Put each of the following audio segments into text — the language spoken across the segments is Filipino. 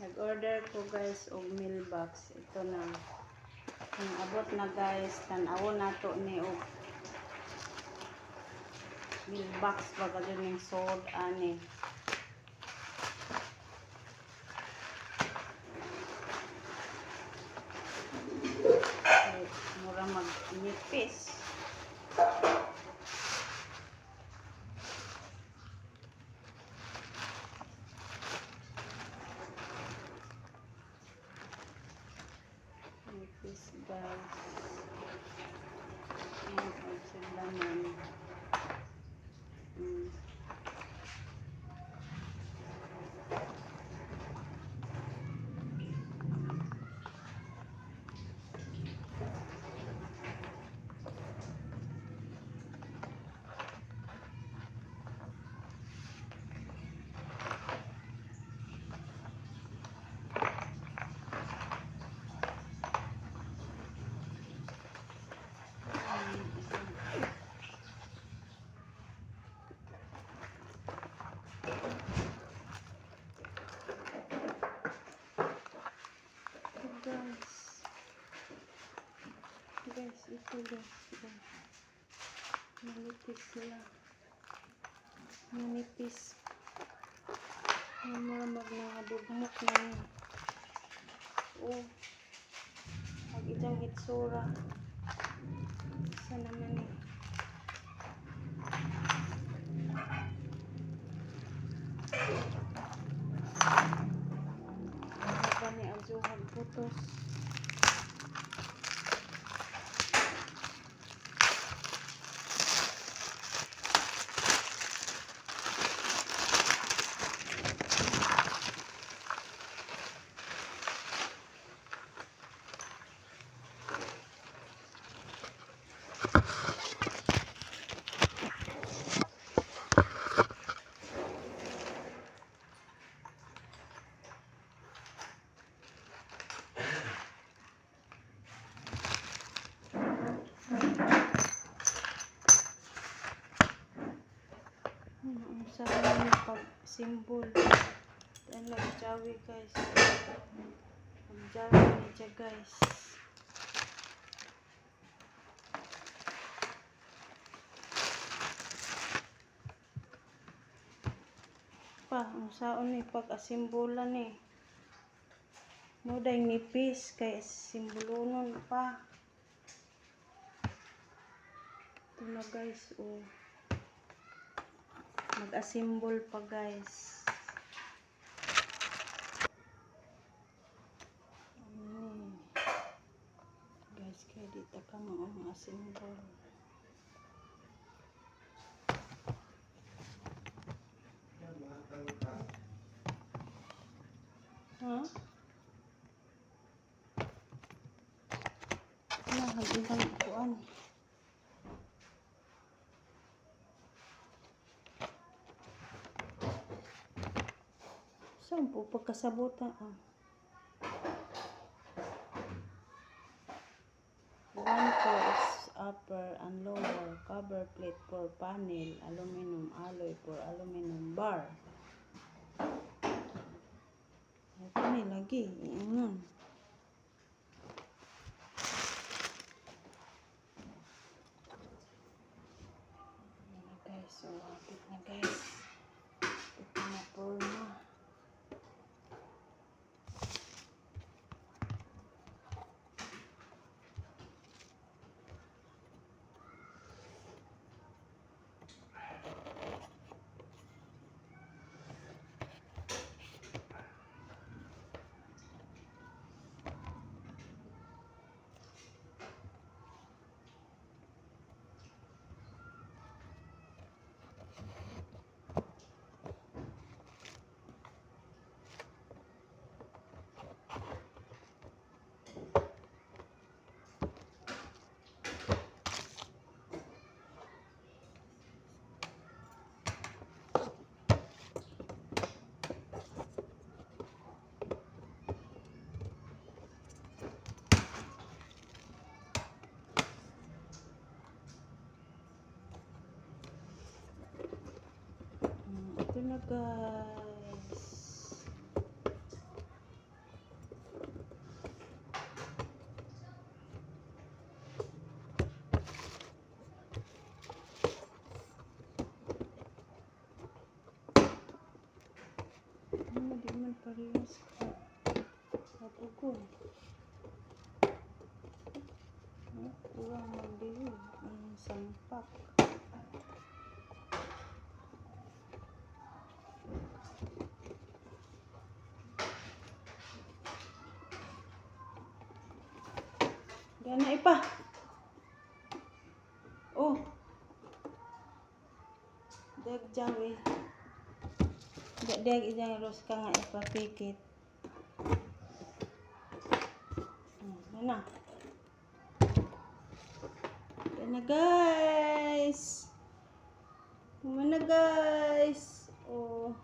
Nag-order ko guys og mailbox. Ito na. Ang abot na guys, tan-awo nato ni og mailbox baga din yung sold ani. Mura mag-nipis. Nipis guys. Ayan, sila man. Guys, ito guys. Manipis sila. Manipis. Mura magnadugmok na yun. Oh. Pag itang hitsura. Isa naman eh. Apa ni ajuhan putos. Sa mga pag-simbol. Yan nag-jawi guys. Nag-jawi niya guys. Ang saon ni pag-asimbolan ni. Muday nipis kay simbolonon pa. Ito na guys, oh. Mag-asimbol pa guys. Guys, kaya dito ka mga asimbol. Ha? Hagitang kuan. Saan po pagkasabutan ah? 1 for upper and lower cover plate for panel, aluminum alloy for aluminum bar. Ito ni lagi. Guys, so hapit na guys. Ito na forma. di man parehas ka. Ako ko. Kurang magdilig. Ang sampak. Gana ipa. Oh. Dag jawi. Dag ijang ros ka nga ipapikit. Ano? Yan na guys. Yan na guys. Oh.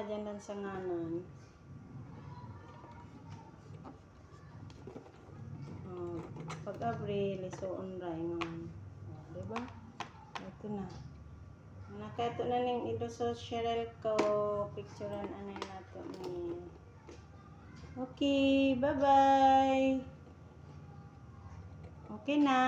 Dyan lang sa nganan. Pag Abril, isuon ray ngayon. Diba? Ito na. Nakaito na ning ito sa Cheryl ko. Picturean anay nato ni. Okay, bye-bye. Okay na.